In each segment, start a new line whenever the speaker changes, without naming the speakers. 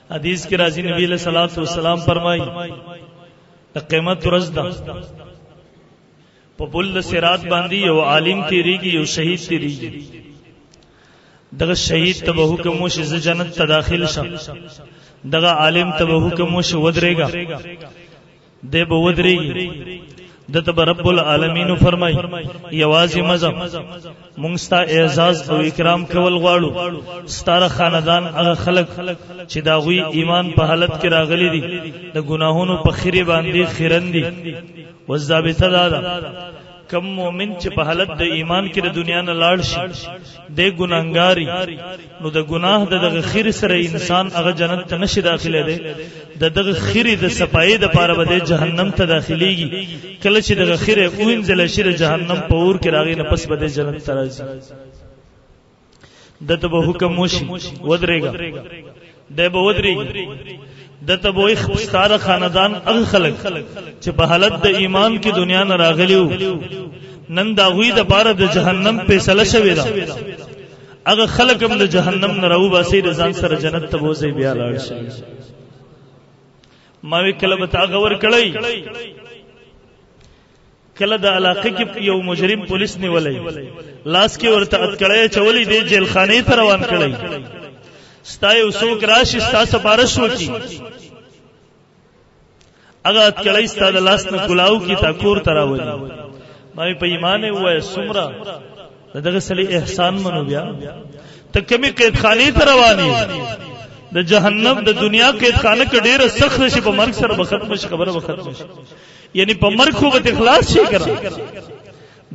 حدیث کی راضی نبی علیہ الصلوۃ والسلام فرمائی د قیامت ورځ ده په بل صراط باندې یو عالم تیریږي یو شهید تیریږي دغه شهید ته به حکم وشي ز جنت ته داخل شه دغه عالم ته به حکم وشي ودرېګا دی به ودرېږي دته رب العالمین فرمای یوازې مزه مونږ ستا اعزاز او اکرام کول غواړو ستاره خاندان هغه خلق چې دا غوي ایمان په حالت کې راغلي دي د ګناهونو په خیره باندې خیرندي وذابته دادا کم مومن چې په حالت د ایمان کې د دنیا نه لاړ شي د ګناهګاری نو د ګناه دغه خیر سره انسان هغه جنت ته نشي داخله دی دغه خیره د صفای د پاره بده جهنم ته داخليږي کله چې دغه خیره وینځل شي د جهنم په اور کې راغی نه پس بده جنت ته راځي دته به حکم وشي ودرېګا د به ودرېږي دته به ستاره خاندان هغه خلق چې په حالت د ایمان کې دنیا نه راغلیو نن دا غوی د پاره د جهنم فیصله شوی دا هغه خلق هم د جهنم نه راو باسي د ځان سره جنت ته بوزي بیا لاړ شي ما وی کله به تا غور کړی کله د علاقه کې یو مجرم پولیس نیولای لاس کې ورته اتکړی چولې دی جیل خانه ته روان کړی ستای وسوک راشي ستا سپارښت وکي اګه اتکړی ستا د لاس نه ګلاو کی تا کور تراولي ما په ایمان وای سمرا دغه سلی احسان منو بیا ته کمی قید خانه ته رواني د جهنم د دنیا قید خانه کې ډیره سخت شي په مرګ سره به ختم شي خبره به ختم شي یعنی په مرګ خو به اخلاص شي کرا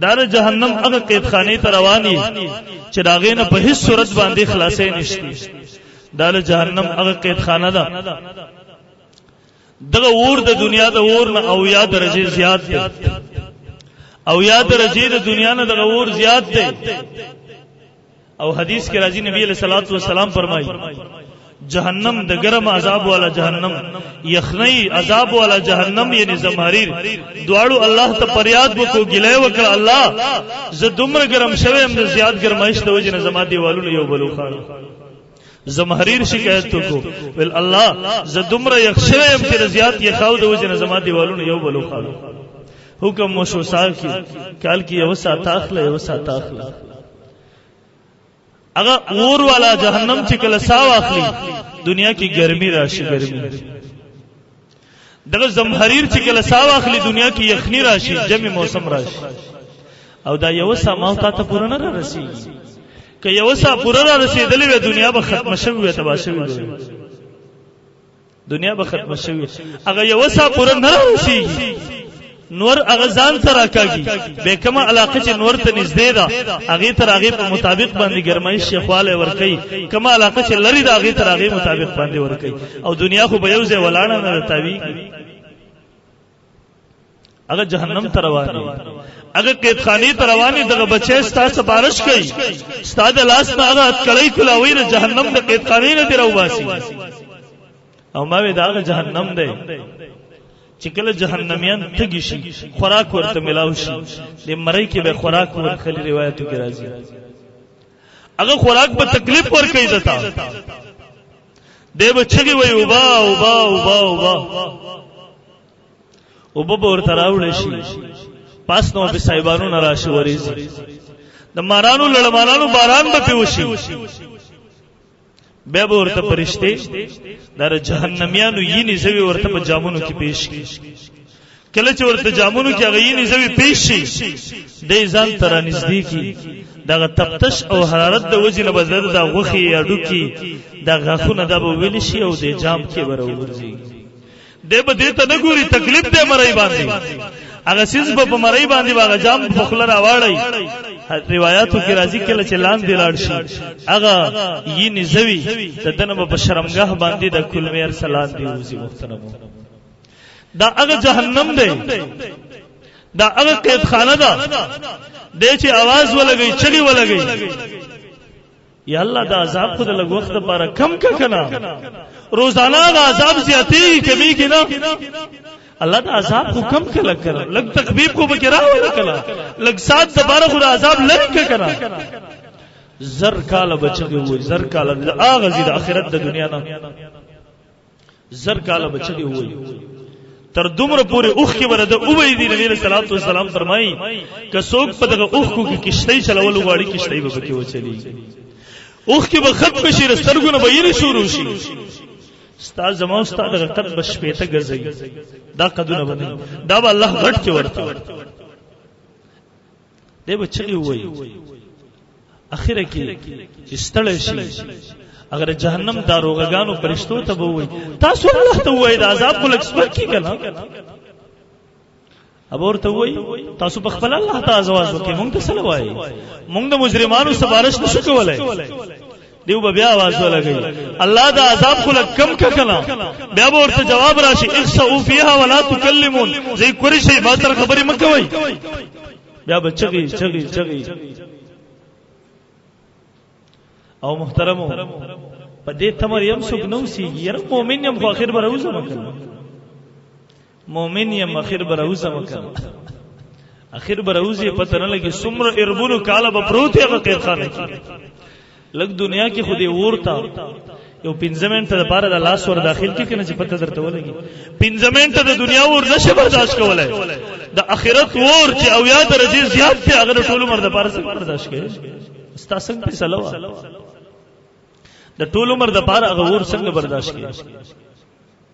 دار جهنم هغه قید خانه ته رواني چې داغه نه په هیڅ صورت باندې خلاصې نشتی دار جهنم هغه قید خانه ده دغه اور د دنیا د اور نه او یا درجه زیات ده او یا درجه د دنیا نه دغه اور زیات ده او حدیث کې راځي نبی علیہ الصلوۃ والسلام فرمایي جهنم د ګرم عذاب والا جهنم یخنی عذاب والا جهنم یعنی زمهریر دواړو الله ته فریاد وکړو ګلې وکړه الله زه دومره ګرم شوم د زیات ګرمایش ته وجه نه زما دیوالونو یو بلو خان زمهریر شکایت وکړو ول الله زه دومره یخ شوم چې زیات یخاو د وجه نه زما دیوالونو یو بلو خان حکم مو شو سال کی کال کی یو ساعت اخله یو ساعت اخله اگر اور والا جہنم چې کله ساو اخلي دنیا کی گرمی راشي ګرمي دغه زمهریر چې کله ساو اخلي دنیا کی یخنی راشي جمع موسم راشي او دا یو سما تا ته پوره نه رسیږي که یو سا پوره را رسیدلې و دنیا به ختم شوی تبا شوی دنیا به ختم شوی اگر یو سا پوره نه رسیږي نور اغزان سره کاږي به کومه علاقه چې نور ته نږدې ده هغه تر هغه په مطابق باندې ګرمای شیخواله ور کوي کومه علاقه چې لری ده هغه تر هغه مطابق باندې ور کوي او دنیا خو به یو ځای ولاړه نه راتوي هغه جهنم ته رواني هغه قید خانه ته رواني دغه بچي ستاسو بارش کوي ستاسو لاس نه هغه کړی کلاوي د جهنم د قید خانه نه دی راوباسي او ما وی دا جهنم دی چې کله جهنميان تګی شي خوراک ورته ملاو شي د مړی کې به خوراک ورخلي روایتو کې راځي هغه خوراک په تکلیف ور کوي دتا دی بچی وي وبا وبا وبا وبا وبا ورته راوړل شي پاس نو په صاحبانو ناراشي وريږي د مارانو لړمانانو باران به پیوشي به ورته پرشته در جهنميانو یینی زوی ورته په جامونو کې پیش کی کله چې ورته جامونو کې هغه یینی زوی پیش شي د ځان تر نزدیکی دغه تپتش او حرارت د وجنه بدل د غوخي یا ډوکی د غاخونه د ویل شي او د جام کې ورورځي د به دې ته نه ګوري تکلیف دې مړی باندې هغه سیس په مړی باندې هغه جام بخله راوړی روایتو کې راځي کله چې لاندې لاړ شي هغه یې نزوي د دنه په شرمګاه باندې د کلمیر سلام دی وزي محترمو دا هغه جهنم دی دا هغه قید خانه ده د چې आवाज ولګي چلی ولګي یا الله دا عذاب خود لږ وخت لپاره کم کنا روزانه دا عذاب زیاتی کمی کنا الله دا عذاب کو کم کله کړه لږ تکبیب کو بکرا ولا کړه لږ سات دوباره خو عذاب لری کړه زر کال بچگی وای زر کال اغه زید اخرت د دنیا نه زر کال بچگی وای تر دومره پورې اوخ کې ورده او وی دی نبی صلی الله علیه وسلم فرمایي که څوک په دغه اوخ کو کې کشتۍ چلول غواړي کشتۍ به پکې وچلی اوخ کې به ختم شي رسترګونه به یې شروع شي استاد زمو استاد دغه قد بشپېته ګرځي دا قدونه باندې دا به الله غټ کې ورته دی بچلی وای اخره کې استړی شي اگر جهنم داروغانو فرشتو ته وای تاسو الله ته وای د عذاب ملک سپک کی کنه اب ورته وای تاسو په خپل الله ته आवाज وکړئ مونږ ته سره وای مونږ د مجرمانو سفارش نشو کولای دیو بیا आवाज ولګي الله دا عذاب خلک کم کنا بیا ورته جواب راشي اخسئوا فيها ولا تكلمون زي کوری شي ما تر خبرې مکوي بیا بچي چغي او محترمو په دې تمر یم سګ نو سی ير مؤمن یم خو اخر بروزه مکل مؤمن یم اخر بروزه مکل اخر بروزه پته نه لګي سمر اربونو کاله بپروت هغه قید خانه کې لګ دنیا کې خودي ورتا یو پنځمنټ ته لپاره د لاس ور داخل کې کنه چې پته درته ولګي پنځمنټ ته د دنیا ور نشه برداشت کولای د اخرت ور چې او یا درجه زیات ته اگر ټول عمر د پاره څنګه برداشت کوي استاسنګ په سلام د ټول عمر د پاره هغه ور څنګه برداشت کوي